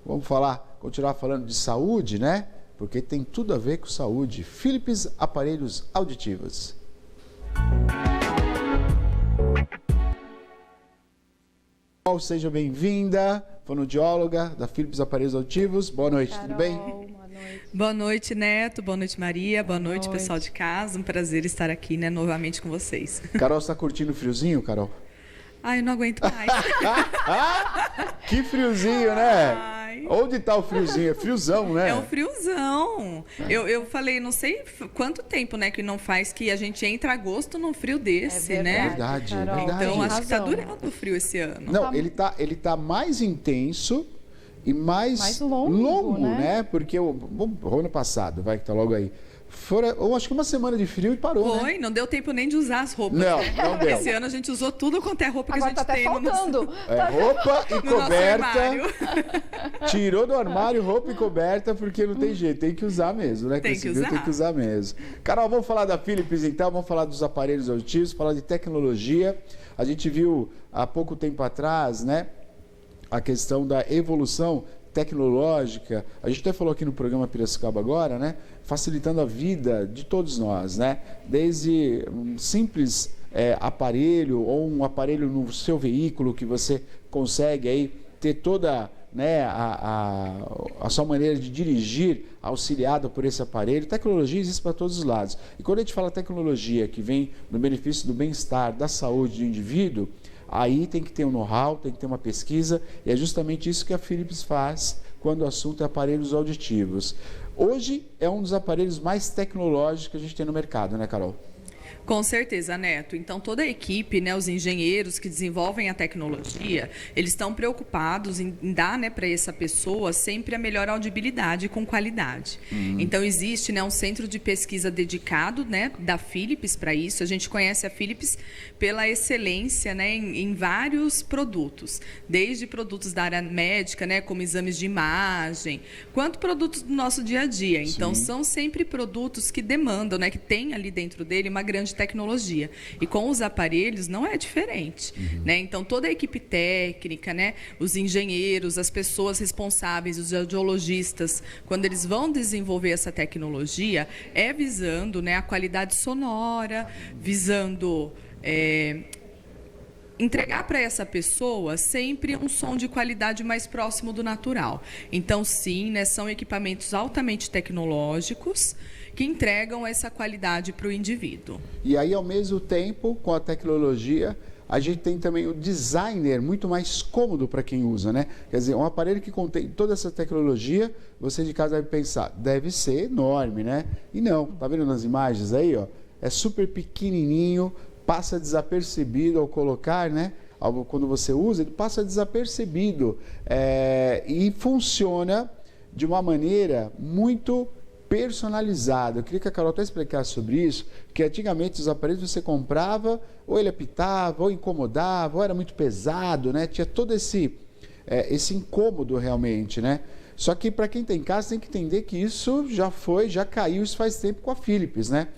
Vamos continuar falando de saúde, né? Porque tem tudo a ver com saúde. Philips Aparelhos Auditivos. Seja bem-vinda, fonoaudióloga da Philips Aparelhos Auditivos. Boa noite, Carol, tudo bem? Boa noite. Boa noite, Neto. Boa noite, Maria. Boa noite, pessoal de casa. Um prazer estar aqui, né, novamente com vocês. Carol, você está curtindo o friozinho, Carol? Ai, eu não aguento mais. Que friozinho, né? Ai. Onde está o friozinho? É friozão, né? É um friozão. Eu falei, não sei quanto tempo, né, que não faz que a gente entra agosto num frio desse, né? Verdade, Carol, verdade. Então, acho que está razão. durando o frio esse ano. Não, ele tá mais intenso e mais longo, né? Porque o ano passado, vai que tá logo aí, eu acho que uma semana de frio e parou, Foi, né? não deu tempo nem de usar as roupas. Não, né? não deu. Esse ano a gente usou tudo quanto é roupa Agora que a gente tá até tem faltando. Roupa e no nosso coberta. armário. Tirou do armário roupa e coberta porque não tem jeito, tem que usar mesmo, né? Tem que usar. Tem que usar mesmo. Carol, vamos falar da Philips então, vamos falar dos aparelhos auditivos, falar de tecnologia. A gente viu há pouco tempo atrás, né, a questão da evolução tecnológica. A gente até falou aqui no programa Piracicaba agora, né, facilitando a vida de todos nós, né? Desde um simples aparelho ou um aparelho no seu veículo que você consegue aí ter toda, né, a sua maneira de dirigir auxiliada por esse aparelho. Tecnologia existe para todos os lados. E quando a gente fala tecnologia que vem no benefício do bem-estar, da saúde do indivíduo, aí tem que ter um know-how, tem que ter uma pesquisa, e é justamente isso que a Philips faz quando o assunto é aparelhos auditivos. Hoje é um dos aparelhos mais tecnológicos que a gente tem no mercado, né, Carol? Com certeza, Neto. Então, toda a equipe, né, os engenheiros que desenvolvem a tecnologia, eles estão preocupados em dar, né, para essa pessoa sempre a melhor audibilidade com qualidade. Então, existe, né, um centro de pesquisa dedicado, né, da Philips para isso. A gente conhece a Philips pela excelência, né, em vários produtos, desde produtos da área médica, né, como exames de imagem, quanto produtos do nosso dia a dia. Então, são sempre produtos que demandam, né, que tem ali dentro dele uma grande tecnologia. E com os aparelhos não é diferente, né? Então toda a equipe técnica, né, os engenheiros, as pessoas responsáveis, os audiologistas, quando eles vão desenvolver essa tecnologia, é visando, né, a qualidade sonora, visando entregar para essa pessoa sempre um som de qualidade mais próximo do natural. Então, sim, né, são equipamentos altamente tecnológicos que entregam essa qualidade para o indivíduo. E aí, ao mesmo tempo, com a tecnologia, a gente tem também o designer muito mais cômodo para quem usa, né? Quer dizer, um aparelho que contém toda essa tecnologia, você de casa vai pensar, deve ser enorme, né? E não, tá vendo nas imagens aí, ó? É super pequenininho, passa desapercebido ao colocar, né? Quando você usa, ele passa desapercebido e funciona de uma maneira muito personalizada. Eu queria que a Carol até explicasse sobre isso, que antigamente os aparelhos você comprava, ou ele apitava, ou incomodava, ou era muito pesado, né? Tinha todo esse incômodo realmente, né? Só que para quem tem em casa tem que entender que isso já caiu, isso faz tempo com a Philips, né?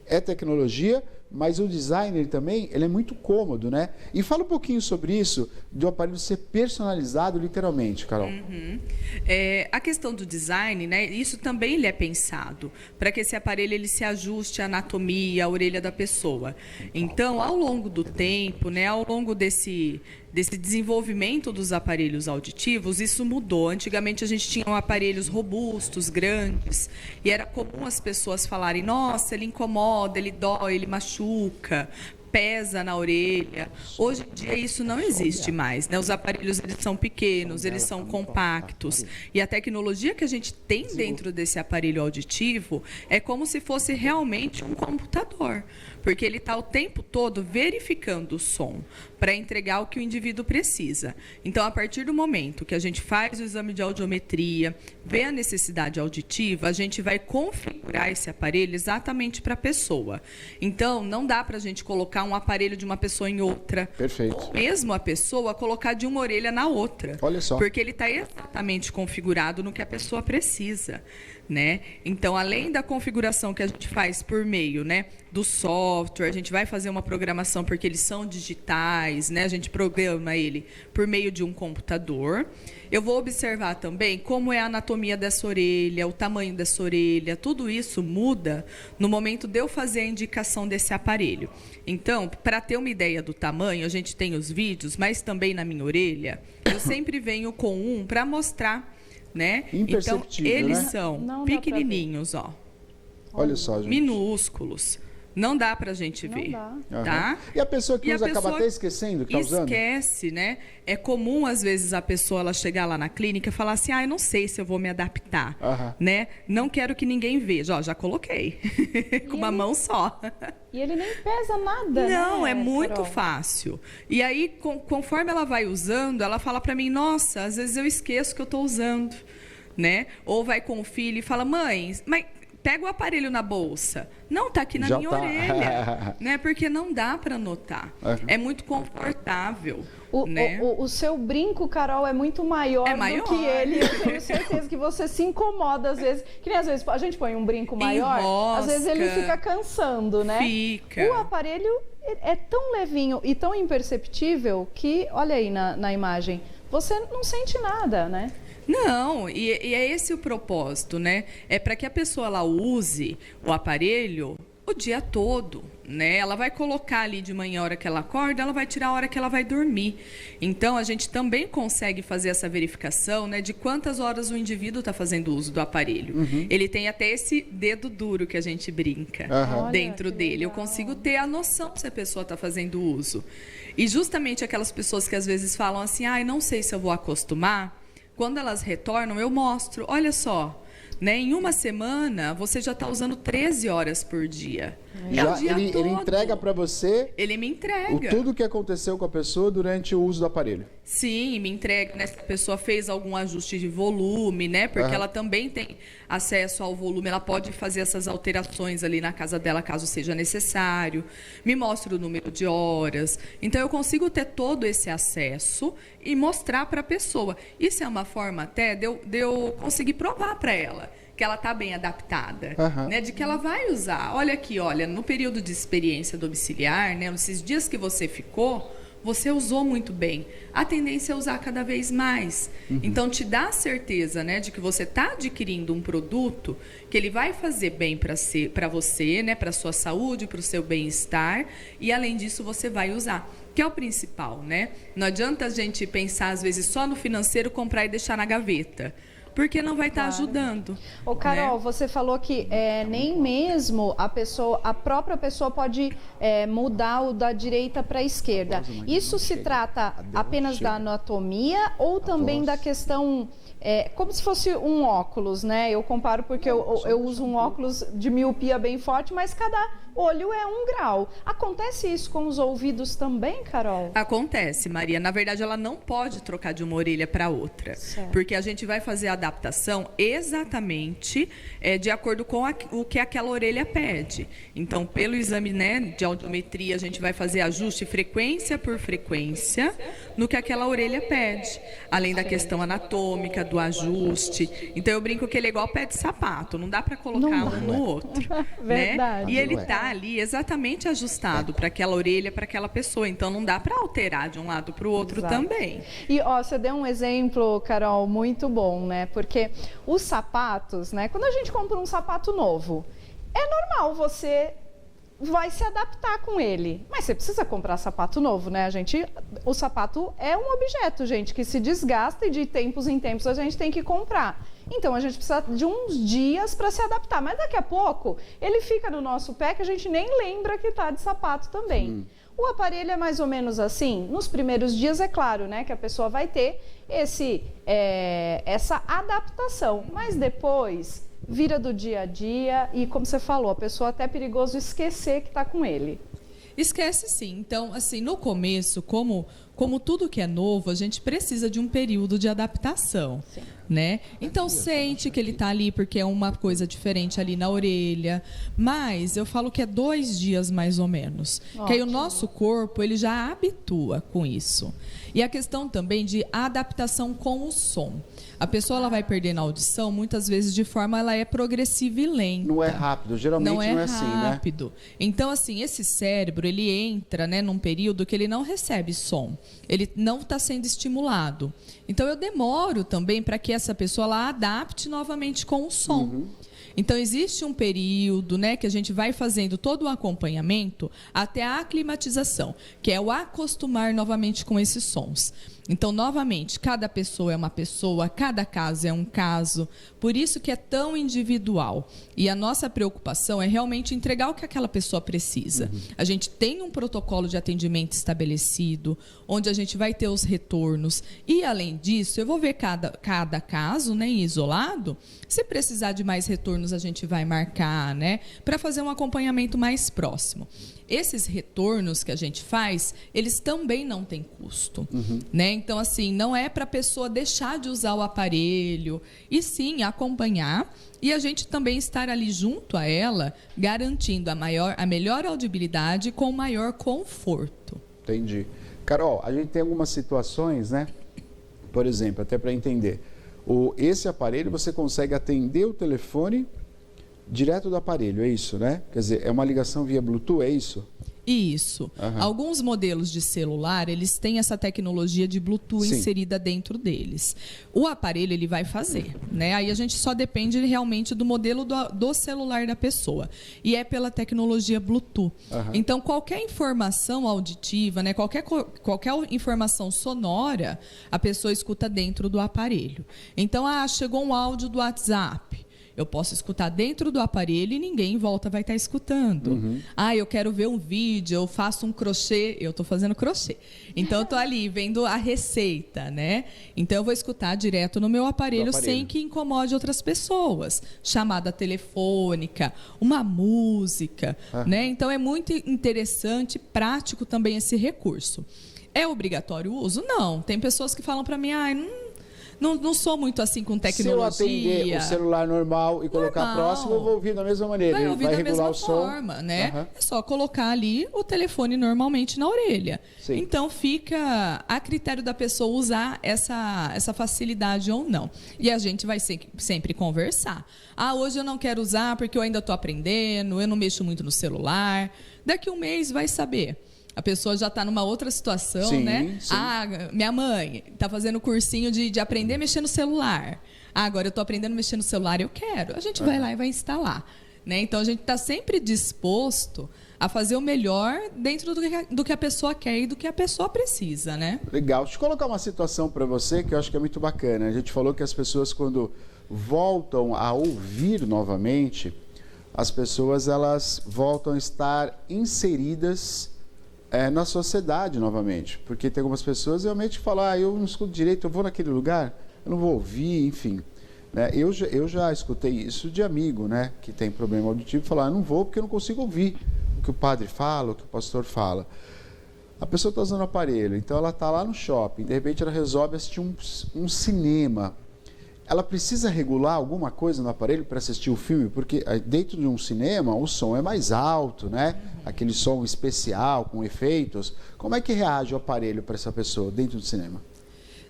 É tecnologia, mas o designer também, ele é muito cômodo, né? E fala um pouquinho sobre isso, do aparelho ser personalizado literalmente, Carol. A questão do design, né? Isso também ele é pensado para que esse aparelho ele se ajuste à anatomia, à orelha da pessoa. Então, ao longo do tempo, né? Ao longo desse desenvolvimento dos aparelhos auditivos, isso mudou. Antigamente a gente tinha aparelhos robustos, grandes, e era comum as pessoas falarem, nossa, ele incomoda, ele dói, ele machuca, pesa na orelha. Hoje em dia isso não existe mais, né? Os aparelhos eles são pequenos, eles são compactos, e a tecnologia que a gente tem dentro desse aparelho auditivo é como se fosse realmente um computador, porque ele está o tempo todo verificando o som para entregar o que o indivíduo precisa. Então, a partir do momento que a gente faz o exame de audiometria, vê a necessidade auditiva, a gente vai configurar esse aparelho exatamente para a pessoa. Então, não dá para a gente colocar um aparelho de uma pessoa em outra. Perfeito. Ou mesmo a pessoa colocar de uma orelha na outra. Olha só. Porque ele está exatamente configurado no que a pessoa precisa, né? Então, além da configuração que a gente faz por meio, né, do software, a gente vai fazer uma programação porque eles são digitais, né? A gente programa ele por meio de um computador. Eu vou observar também como é a anatomia dessa orelha, o tamanho dessa orelha, tudo isso muda no momento de eu fazer a indicação desse aparelho. Então, para ter uma ideia do tamanho, a gente tem os vídeos, mas também na minha orelha, eu sempre venho com um para mostrar, né? Então, eles são pequenininhos, ó. Olha só, gente. Minúsculos. Não dá pra gente ver, tá? E a pessoa que usa acaba até esquecendo que tá usando? Esquece, né? É comum, às vezes, a pessoa ela chegar lá na clínica e falar assim, eu não sei se eu vou me adaptar, né? Não quero que ninguém veja. Ó, já coloquei, com uma mão só. E ele nem pesa nada, Não, né, é muito Carol? fácil. E aí, conforme ela vai usando, ela fala pra mim, nossa, às vezes eu esqueço que eu tô usando, né? Ou vai com o filho e fala, mãe, mas... pega o aparelho na bolsa. Não, tá aqui na minha orelha. Né? Porque não dá para notar. É muito confortável. Né? O seu brinco, Carol, é muito maior do que ele. Eu tenho certeza que você se incomoda às vezes. Que nem às vezes a gente põe um brinco maior, enrosca, às vezes ele fica cansando, né? Fica. O aparelho é tão levinho e tão imperceptível que, olha aí na imagem, você não sente nada, né? Não, e é esse o propósito, né? É para que a pessoa ela use o aparelho o dia todo, né? Ela vai colocar ali de manhã a hora que ela acorda, ela vai tirar a hora que ela vai dormir. Então, a gente também consegue fazer essa verificação, né, de quantas horas o indivíduo está fazendo uso do aparelho. Ele tem até esse dedo duro que a gente brinca dentro dele. Eu consigo ter a noção se a pessoa está fazendo uso. E justamente aquelas pessoas que às vezes falam assim, não sei se eu vou acostumar, quando elas retornam, eu mostro, olha só, né, em uma semana você já está usando 13 horas por dia. Ele entrega para você. Ele me entrega tudo que aconteceu com a pessoa durante o uso do aparelho. Sim, me entrega, né, se a pessoa fez algum ajuste de volume, né? Porque ela também tem acesso ao volume, ela pode fazer essas alterações ali na casa dela, caso seja necessário. Me mostra o número de horas. Então, eu consigo ter todo esse acesso e mostrar para a pessoa. Isso é uma forma até de eu conseguir provar para ela que ela está bem adaptada, né? De que ela vai usar. Olha aqui, olha, no período de experiência domiciliar, né? Nesses dias que você ficou, você usou muito bem. A tendência é usar cada vez mais. Então, te dá a certeza, né, de que você está adquirindo um produto que ele vai fazer bem para você, né, para a sua saúde, para o seu bem-estar, e além disso você vai usar. Que é o principal, né? Não adianta a gente pensar, às vezes, só no financeiro, comprar e deixar na gaveta. Porque não vai estar ajudando. Ô, Carol, né? Você falou que nem mesmo a própria pessoa pode mudar o da direita para a esquerda. Isso se trata apenas da anatomia ou também da questão... como se fosse um óculos, né? Eu comparo porque eu uso um óculos de miopia bem forte, mas cada olho é 1 grau. Acontece isso com os ouvidos também, Carol? Acontece, Maria. Na verdade, ela não pode trocar de uma orelha para outra. Certo. Porque a gente vai fazer a adaptação exatamente de acordo com o que aquela orelha pede. Então, pelo exame, né, de audiometria, a gente vai fazer ajuste frequência por frequência no que aquela orelha pede. Além da questão anatômica, do ajuste. Então, eu brinco que ele é igual pé de sapato. Não dá para colocar um no outro. Verdade. Né? E ele está ali exatamente ajustado para aquela orelha, para aquela pessoa. Então, não dá para alterar de um lado para o outro também. E você deu um exemplo, Carol, muito bom, né? Porque os sapatos, né? Quando a gente compra um sapato novo, é normal você vai se adaptar com ele. Mas você precisa comprar sapato novo, né? O sapato é um objeto, gente, que se desgasta e de tempos em tempos a gente tem que comprar. Então, a gente precisa de uns dias para se adaptar. Mas daqui a pouco, ele fica no nosso pé que a gente nem lembra que está de sapato também. O aparelho é mais ou menos assim. Nos primeiros dias, é claro, né, que a pessoa vai ter essa adaptação. Mas depois, vira do dia a dia e, como você falou, a pessoa até é perigoso esquecer que está com ele. Esquece sim. Então, assim, no começo, como como tudo que é novo, a gente precisa de um período de adaptação, né? Então, sente que ele está ali porque é uma coisa diferente ali na orelha, mas eu falo que é 2 dias mais ou menos. Que aí o nosso corpo, ele já habitua com isso. E a questão também de adaptação com o som. A pessoa ela vai perdendo a audição, muitas vezes de forma ela é progressiva e lenta. Não é rápido, geralmente não é assim, né? Rápido. Então, assim, esse cérebro, ele entra, né, num período que ele não recebe som. Ele não está sendo estimulado. Então, eu demoro também para que essa pessoa ela adapte novamente com o som. Então, existe um período, né, que a gente vai fazendo todo o acompanhamento até a aclimatização, que é o acostumar novamente com esses sons. Então, novamente, cada pessoa é uma pessoa, cada caso é um caso, por isso que é tão individual. E a nossa preocupação é realmente entregar o que aquela pessoa precisa. A gente tem um protocolo de atendimento estabelecido, onde a gente vai ter os retornos. E, além disso, eu vou ver cada caso, né, isolado. Se precisar de mais retornos, a gente vai marcar, né, para fazer um acompanhamento mais próximo. Esses retornos que a gente faz, eles também não têm custo, né? Então, assim, não é para a pessoa deixar de usar o aparelho, e sim acompanhar e a gente também estar ali junto a ela, garantindo a melhor audibilidade com maior conforto. Entendi. Carol, a gente tem algumas situações, né? Por exemplo, até para entender, esse aparelho você consegue atender o telefone direto do aparelho, é isso, né? Quer dizer, é uma ligação via Bluetooth, é isso? Isso. Alguns modelos de celular, eles têm essa tecnologia de Bluetooth inserida dentro deles. O aparelho, ele vai fazer, né? Aí a gente só depende realmente do modelo do celular da pessoa. E é pela tecnologia Bluetooth. Então, qualquer informação auditiva, né? Qualquer informação sonora, a pessoa escuta dentro do aparelho. Então, chegou um áudio do WhatsApp. Eu posso escutar dentro do aparelho e ninguém em volta vai estar escutando. Eu quero ver um vídeo, eu faço um crochê, eu estou fazendo crochê. Então, eu estou ali vendo a receita, né? Então, eu vou escutar direto no meu aparelho sem que incomode outras pessoas. Chamada telefônica, uma música, né? Então, é muito interessante, prático também esse recurso. É obrigatório o uso? Não. Tem pessoas que falam para mim, não sou muito assim com tecnologia. Se eu atender o celular normal e colocar próximo, eu vou ouvir da mesma maneira. Vai ouvir vai da regular mesma o forma, som. né? É só colocar ali o telefone normalmente na orelha. Então, fica a critério da pessoa usar essa facilidade ou não. E a gente vai sempre conversar. Hoje eu não quero usar porque eu ainda estou aprendendo, eu não mexo muito no celular. Daqui um mês vai saber. A pessoa já está numa outra situação, né? Minha mãe está fazendo cursinho de aprender a mexer no celular. Agora eu estou aprendendo a mexer no celular, eu quero. A gente vai lá e vai instalar. Né? Então, a gente está sempre disposto a fazer o melhor dentro do que a pessoa quer e do que a pessoa precisa, né? Legal. Deixa eu colocar uma situação para você que eu acho que é muito bacana. A gente falou que as pessoas, quando voltam a ouvir novamente, as pessoas elas voltam a estar inseridas na sociedade novamente, porque tem algumas pessoas realmente que falam, eu não escuto direito, eu vou naquele lugar, eu não vou ouvir, enfim. Né? Eu já escutei isso de amigo, né, que tem problema auditivo, falar, não vou porque eu não consigo ouvir o que o padre fala, o que o pastor fala. A pessoa está usando o aparelho, então ela está lá no shopping, de repente ela resolve assistir um cinema. Ela precisa regular alguma coisa no aparelho para assistir o filme? Porque dentro de um cinema o som é mais alto, né? Aquele som especial, com efeitos. Como é que reage o aparelho para essa pessoa dentro do cinema?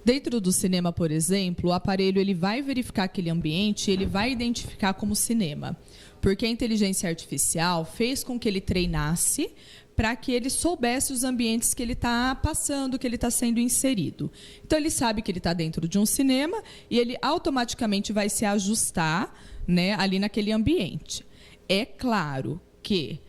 Dentro do cinema, por exemplo, o aparelho ele vai verificar aquele ambiente e ele vai identificar como cinema. Porque a inteligência artificial fez com que ele treinasse para que ele soubesse os ambientes que ele está passando, que ele está sendo inserido. Então, ele sabe que ele está dentro de um cinema e ele automaticamente vai se ajustar, né, ali naquele ambiente. É claro que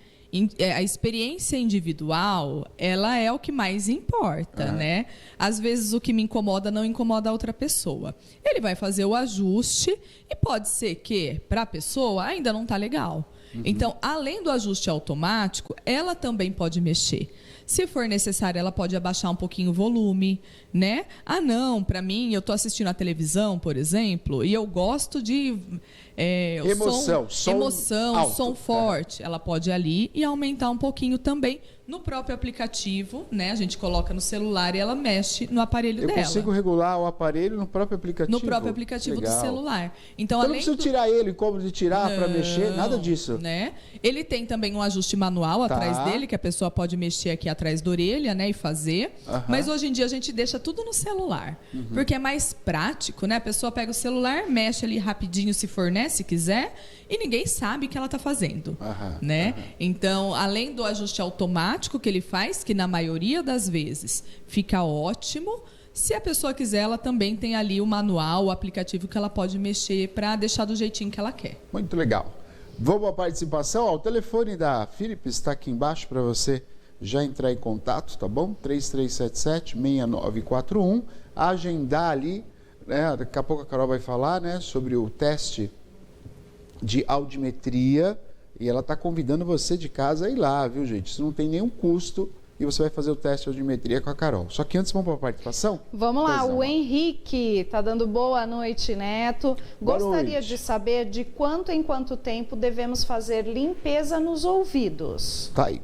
a experiência individual, ela é o que mais importa, né? Às vezes, o que me incomoda não incomoda a outra pessoa. Ele vai fazer o ajuste e pode ser que, para a pessoa, ainda não está legal. Então, além do ajuste automático, ela também pode mexer. Se for necessário, ela pode abaixar um pouquinho o volume, né? Não, para mim, eu estou assistindo a televisão, por exemplo, e eu gosto de emoção, som forte. Ela pode ir ali e aumentar um pouquinho também, no próprio aplicativo, né? A gente coloca no celular e ela mexe no aparelho dela. Eu consigo regular o aparelho no próprio aplicativo? No próprio aplicativo do celular. Então eu não preciso tirar ele, como de tirar para mexer, nada disso. Né? Ele tem também um ajuste manual atrás dele, que a pessoa pode mexer aqui atrás da orelha, né? E fazer. Mas hoje em dia a gente deixa tudo no celular. Porque é mais prático, né? A pessoa pega o celular, mexe ali rapidinho se for, né? Se quiser, e ninguém sabe o que ela está fazendo. Né? Então, além do ajuste automático que ele faz, que na maioria das vezes fica ótimo, se a pessoa quiser, ela também tem ali o manual, o aplicativo que ela pode mexer para deixar do jeitinho que ela quer. Muito legal. Vamos à participação? O telefone da Philips está aqui embaixo para você já entrar em contato, tá bom? 3377-6941. Agendar ali, né? Daqui a pouco a Carol vai falar, né, sobre o teste de audiometria. E ela está convidando você de casa a ir lá, viu, gente? Isso não tem nenhum custo e você vai fazer o teste de audiometria com a Carol. Só que antes, vamos para a participação? Vamos lá, o Henrique está dando boa noite, Neto. Gostaria de saber de quanto em quanto tempo devemos fazer limpeza nos ouvidos. Tá aí.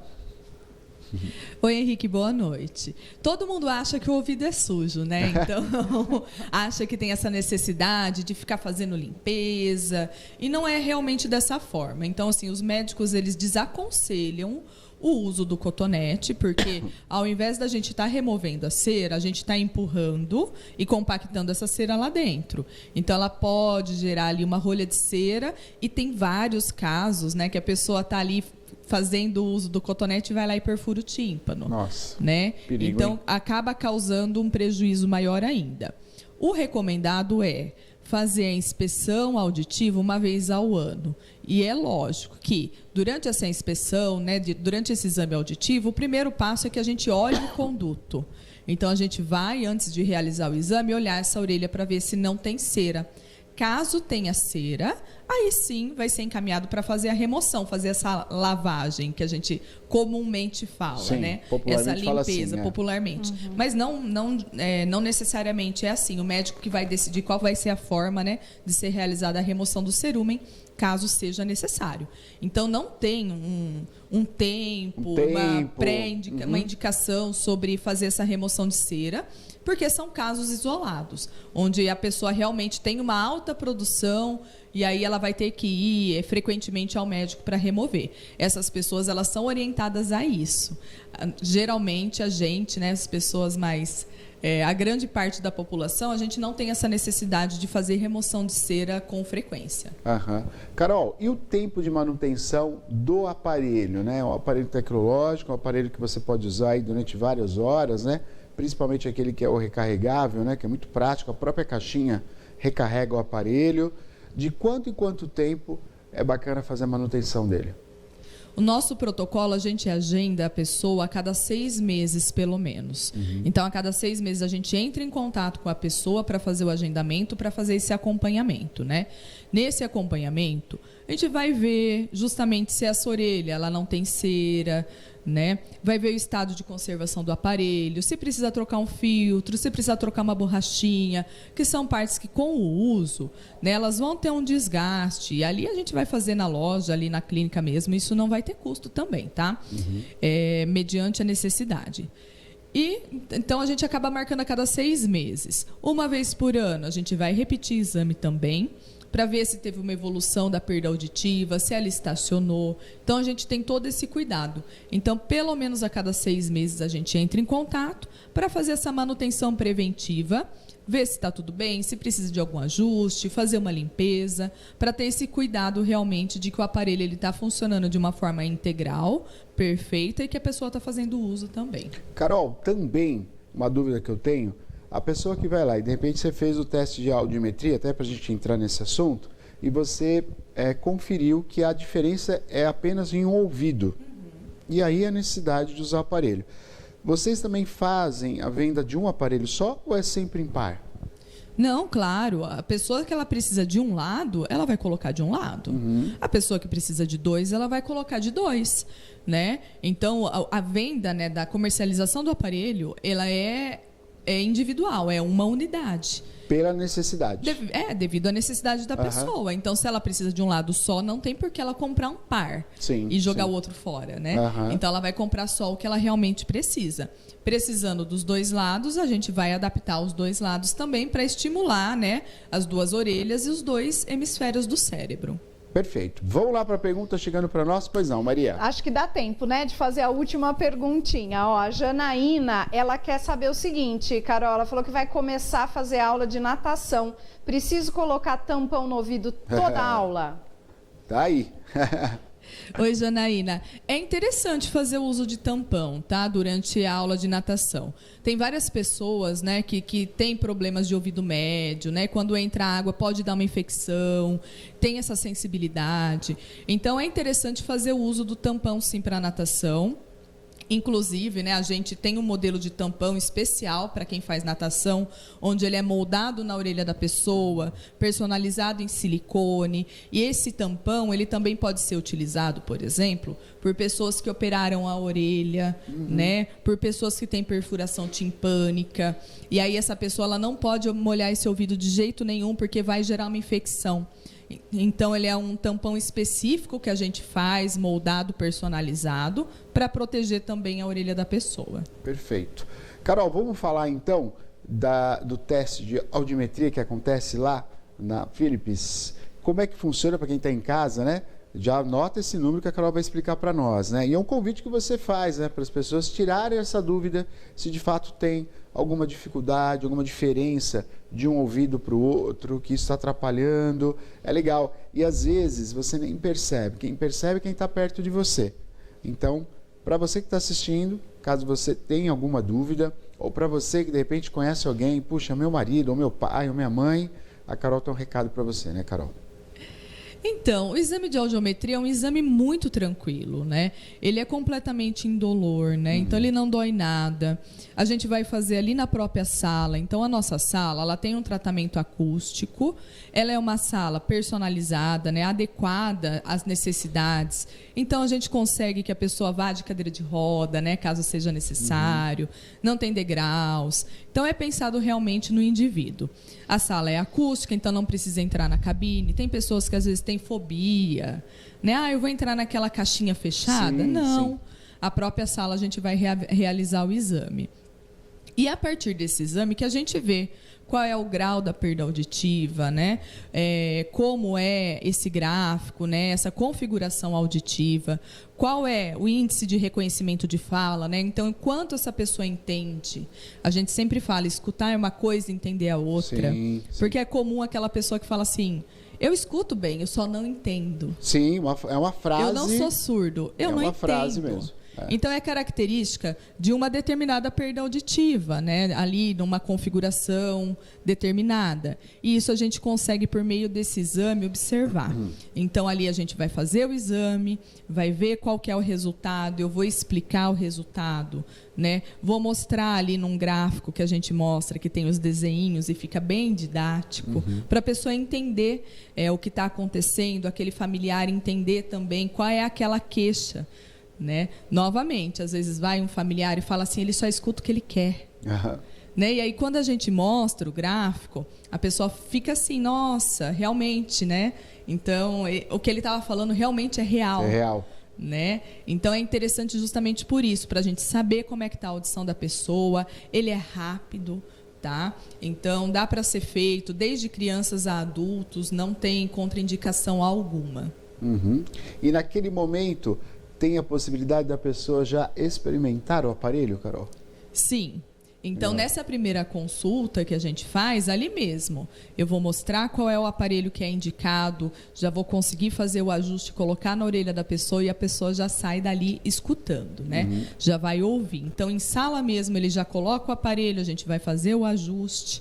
Oi, Henrique, boa noite. Todo mundo acha que o ouvido é sujo, né? Então, acha que tem essa necessidade de ficar fazendo limpeza, e não é realmente dessa forma. Então, assim, os médicos, eles desaconselham o uso do cotonete, porque ao invés da gente estar removendo a cera, a gente está empurrando e compactando essa cera lá dentro. Então, ela pode gerar ali uma rolha de cera, e tem vários casos, né, que a pessoa está ali fazendo o uso do cotonete e vai lá e perfura o tímpano. Nossa, né? Perigo, então, hein? acaba causando um prejuízo maior ainda. O recomendado é fazer a inspeção auditiva uma vez ao ano. E é lógico que, durante essa inspeção, né, durante esse exame auditivo, o primeiro passo é que a gente olhe o conduto. Então, a gente vai, antes de realizar o exame, olhar essa orelha para ver se não tem cera. Caso tenha cera, aí sim vai ser encaminhado para fazer a remoção, fazer essa lavagem que a gente comumente fala, sim, né? Popularmente essa limpeza, assim, popularmente. Mas não necessariamente é assim. O médico que vai decidir qual vai ser a forma, né, de ser realizada a remoção do cerúmen, caso seja necessário. Então, não tem um tempo, uma indicação sobre fazer essa remoção de cera, porque são casos isolados, onde a pessoa realmente tem uma alta produção e aí ela vai ter que ir frequentemente ao médico para remover. Essas pessoas, elas são orientadas a isso. Geralmente, a gente, né, as pessoas mais... a grande parte da população, a gente não tem essa necessidade de fazer remoção de cera com frequência. Carol, e o tempo de manutenção do aparelho, né? Um aparelho tecnológico, um aparelho que você pode usar aí durante várias horas, né? Principalmente aquele que é o recarregável, né? Que é muito prático, a própria caixinha recarrega o aparelho. De quanto em quanto tempo é bacana fazer a manutenção dele? O nosso protocolo, a gente agenda a pessoa a cada 6 meses, pelo menos. Então, a cada 6 meses, a gente entra em contato com a pessoa para fazer o agendamento, para fazer esse acompanhamento, né? Nesse acompanhamento, a gente vai ver justamente se essa orelha ela não tem cera, né? Vai ver o estado de conservação do aparelho, se precisa trocar um filtro, se precisa trocar uma borrachinha, que são partes que com o uso, né, elas vão ter um desgaste. E ali a gente vai fazer na loja, ali na clínica mesmo, isso não vai ter custo também, tá? Mediante a necessidade. E então a gente acaba marcando a cada 6 meses. Uma vez por ano a gente vai repetir exame também, para ver se teve uma evolução da perda auditiva, se ela estacionou. Então, a gente tem todo esse cuidado. Então, pelo menos a cada 6 meses, a gente entra em contato para fazer essa manutenção preventiva, ver se está tudo bem, se precisa de algum ajuste, fazer uma limpeza, para ter esse cuidado realmente de que o aparelho está funcionando de uma forma integral, perfeita, e que a pessoa está fazendo uso também. Carol, também uma dúvida que eu tenho, a pessoa que vai lá e de repente você fez o teste de audiometria, até para a gente entrar nesse assunto, e você conferiu que a diferença é apenas em um ouvido. E aí a necessidade de usar o aparelho. Vocês também fazem a venda de um aparelho só ou é sempre em par? Não, claro. A pessoa que ela precisa de um lado, ela vai colocar de um lado. A pessoa que precisa de 2, ela vai colocar de 2, né? Então, a venda, né, da comercialização do aparelho, ela é individual, é uma unidade. Pela necessidade. Devido à necessidade da pessoa. Então, se ela precisa de um lado só, não tem por que ela comprar um par e jogar o outro fora, né? Então, ela vai comprar só o que ela realmente precisa. Precisando dos dois lados, a gente vai adaptar os dois lados também para estimular, né, as duas orelhas e os dois hemisférios do cérebro. Perfeito. Vamos lá para a pergunta chegando para nós? Pois não, Maria. Acho que dá tempo, né, de fazer a última perguntinha. Ó, a Janaína, ela quer saber o seguinte, Carol, ela falou que vai começar a fazer aula de natação. Preciso colocar tampão no ouvido toda a aula? Tá aí. Oi, Janaína. É interessante fazer o uso de tampão, tá? Durante a aula de natação. Tem várias pessoas, né, que têm problemas de ouvido médio, né? Quando entra água pode dar uma infecção, tem essa sensibilidade. Então, é interessante fazer o uso do tampão, sim, para natação. Inclusive, né, a gente tem um modelo de tampão especial para quem faz natação, onde ele é moldado na orelha da pessoa, personalizado em silicone. E esse tampão, ele também pode ser utilizado, por exemplo, por pessoas que operaram a orelha, né, por pessoas que têm perfuração timpânica. E aí essa pessoa ela não pode molhar esse ouvido de jeito nenhum, porque vai gerar uma infecção. Então, ele é um tampão específico que a gente faz, moldado, personalizado, para proteger também a orelha da pessoa. Perfeito. Carol, vamos falar então do teste de audiometria que acontece lá na Philips. Como é que funciona para quem está em casa, né? Já anota esse número que a Carol vai explicar para nós, né? E é um convite que você faz, né, para as pessoas tirarem essa dúvida se de fato tem alguma dificuldade, alguma diferença de um ouvido para o outro, que isso está atrapalhando. É legal. E às vezes você nem percebe. Quem percebe é quem está perto de você. Então, para você que está assistindo, caso você tenha alguma dúvida, ou para você que de repente conhece alguém, puxa, meu marido, ou meu pai, ou minha mãe, a Carol tem um recado para você, né, Carol? Então, o exame de audiometria é um exame muito tranquilo, né? Ele é completamente indolor, né? Então, ele não dói nada. A gente vai fazer ali na própria sala. Então, a nossa sala, ela tem um tratamento acústico. Ela é uma sala personalizada, né? Adequada às necessidades. Então, a gente consegue que a pessoa vá de cadeira de roda, né? Caso seja necessário. Não tem degraus. Então, é pensado realmente no indivíduo. A sala é acústica, então não precisa entrar na cabine. Tem pessoas que às vezes têm fobia, né? Ah, eu vou entrar naquela caixinha fechada? Sim, não. sim. A própria sala a gente vai realizar o exame. E a partir desse exame que a gente vê qual é o grau da perda auditiva, né? Como é esse gráfico, né? Essa configuração auditiva, qual é o índice de reconhecimento de fala, né? Então, enquanto essa pessoa entende, a gente sempre fala, escutar é uma coisa, entender a outra. Sim, sim. Porque é comum aquela pessoa que fala assim, eu escuto bem, eu só não entendo. Sim, é uma frase. Eu não sou surdo, eu não entendo. É uma frase mesmo. Então, é característica de uma determinada perda auditiva, né? Ali, numa configuração determinada. E isso a gente consegue, por meio desse exame, observar. Então, ali a gente vai fazer o exame, vai ver qual que é o resultado, eu vou explicar o resultado, né? Vou mostrar ali num gráfico que a gente mostra, que tem os desenhinhos e fica bem didático, para a pessoa entender o que está acontecendo, aquele familiar entender também qual é aquela queixa, né? Novamente, às vezes vai um familiar e fala assim, ele só escuta o que ele quer. Né? E aí, quando a gente mostra o gráfico, a pessoa fica assim, nossa, realmente, né? Então, o que ele estava falando realmente é real. É real. Né? Então, é interessante justamente por isso, para a gente saber como é que está a audição da pessoa. Ele é rápido, tá? Então, dá para ser feito desde crianças a adultos, não tem contraindicação alguma. E naquele momento, tem a possibilidade da pessoa já experimentar o aparelho, Carol? Sim. Então, nessa primeira consulta que a gente faz, ali mesmo, eu vou mostrar qual é o aparelho que é indicado, já vou conseguir fazer o ajuste, colocar na orelha da pessoa e a pessoa já sai dali escutando, né? Já vai ouvir. Então, em sala mesmo, ele já coloca o aparelho, a gente vai fazer o ajuste,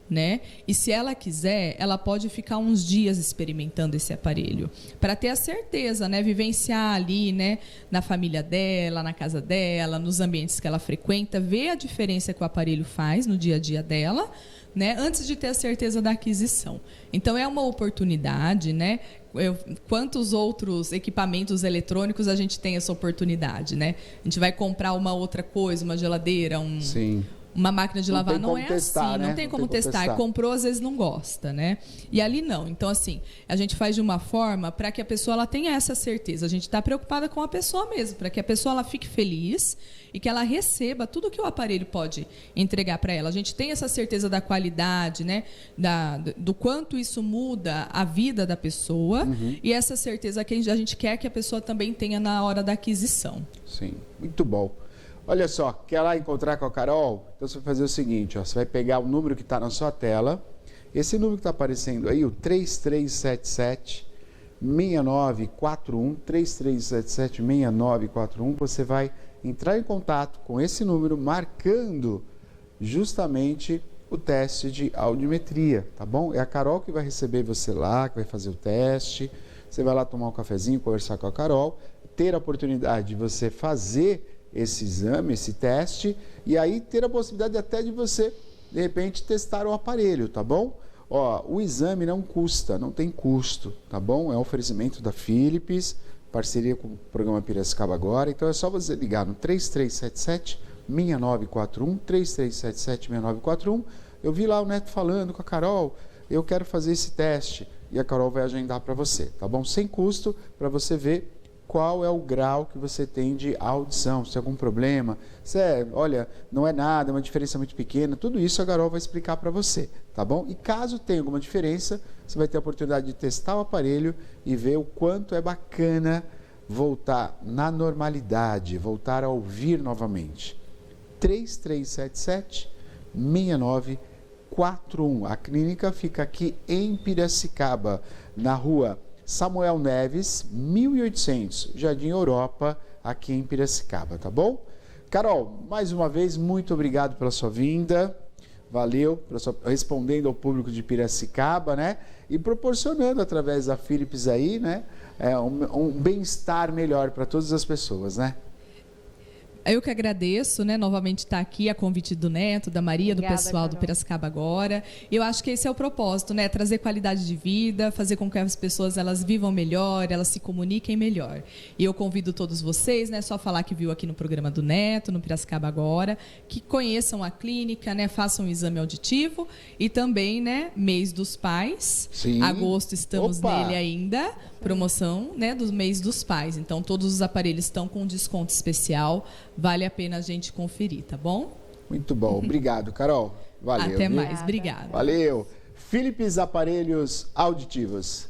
né? E se ela quiser, ela pode ficar uns dias experimentando esse aparelho, para ter a certeza, né? Vivenciar ali, né? Na família dela, na casa dela, nos ambientes que ela frequenta, ver a diferença que o aparelho faz no dia a dia dela, né? Antes de ter a certeza da aquisição. Então, é uma oportunidade, né? Quantos outros equipamentos eletrônicos a gente tem essa oportunidade, né? A gente vai comprar uma outra coisa, uma geladeira, Sim. Uma máquina de lavar não é testar, assim, né? não tem como testar. Comprou, às vezes não gosta, né? E ali não. Então, assim, a gente faz de uma forma para que a pessoa ela tenha essa certeza. A gente está preocupada com a pessoa mesmo, para que a pessoa ela fique feliz e que ela receba tudo que o aparelho pode entregar para ela. A gente tem essa certeza da qualidade, né? Do quanto isso muda a vida da pessoa e essa certeza que a gente quer que a pessoa também tenha na hora da aquisição. Sim, muito bom. Olha só, quer lá encontrar com a Carol? Então você vai fazer o seguinte, ó, você vai pegar o número que está na sua tela, esse número que está aparecendo aí, o 3377-6941, 3377-6941, você vai entrar em contato com esse número, marcando justamente o teste de audiometria, tá bom? É a Carol que vai receber você lá, que vai fazer o teste, você vai lá tomar um cafezinho, conversar com a Carol, ter a oportunidade de você fazer esse exame, esse teste, e aí ter a possibilidade até de você, de repente, testar o aparelho, tá bom? Ó, o exame não custa, não tem custo, tá bom? É um oferecimento da Philips, parceria com o programa Piracicaba Agora, então é só você ligar no 3377-6941, 3377-6941. Eu vi lá o Neto falando com a Carol, eu quero fazer esse teste, e a Carol vai agendar para você, tá bom? Sem custo, para você ver qual é o grau que você tem de audição, se tem algum problema, se olha, não é nada, é uma diferença muito pequena, tudo isso a Carol vai explicar para você, tá bom? E caso tenha alguma diferença, você vai ter a oportunidade de testar o aparelho e ver o quanto é bacana voltar na normalidade, voltar a ouvir novamente. 3377-6941. A clínica fica aqui em Piracicaba, na rua Samuel Neves, 1800, Jardim Europa, aqui em Piracicaba, tá bom? Carol, mais uma vez, muito obrigado pela sua vinda, valeu, respondendo ao público de Piracicaba, né? E proporcionando, através da Philips aí, né? Um bem-estar melhor para todas as pessoas, né? Eu que agradeço, né, novamente estar aqui a convite do Neto, da Maria, Obrigada, do pessoal Carol. do Piracicaba Agora. Eu acho que esse é o propósito, né, trazer qualidade de vida, fazer com que as pessoas elas vivam melhor, elas se comuniquem melhor. E eu convido todos vocês, né, só falar que viu aqui no programa do Neto, no Piracicaba Agora, que conheçam a clínica, né, façam um exame auditivo e também, né, mês dos pais. Sim. Agosto estamos Opa! nele ainda, promoção, né, do mês dos pais. Então todos os aparelhos estão com desconto especial. Vale a pena a gente conferir, tá bom? Muito bom, obrigado, Carol. Valeu. Até viu? mais, obrigada. Valeu. Philips Aparelhos Auditivos.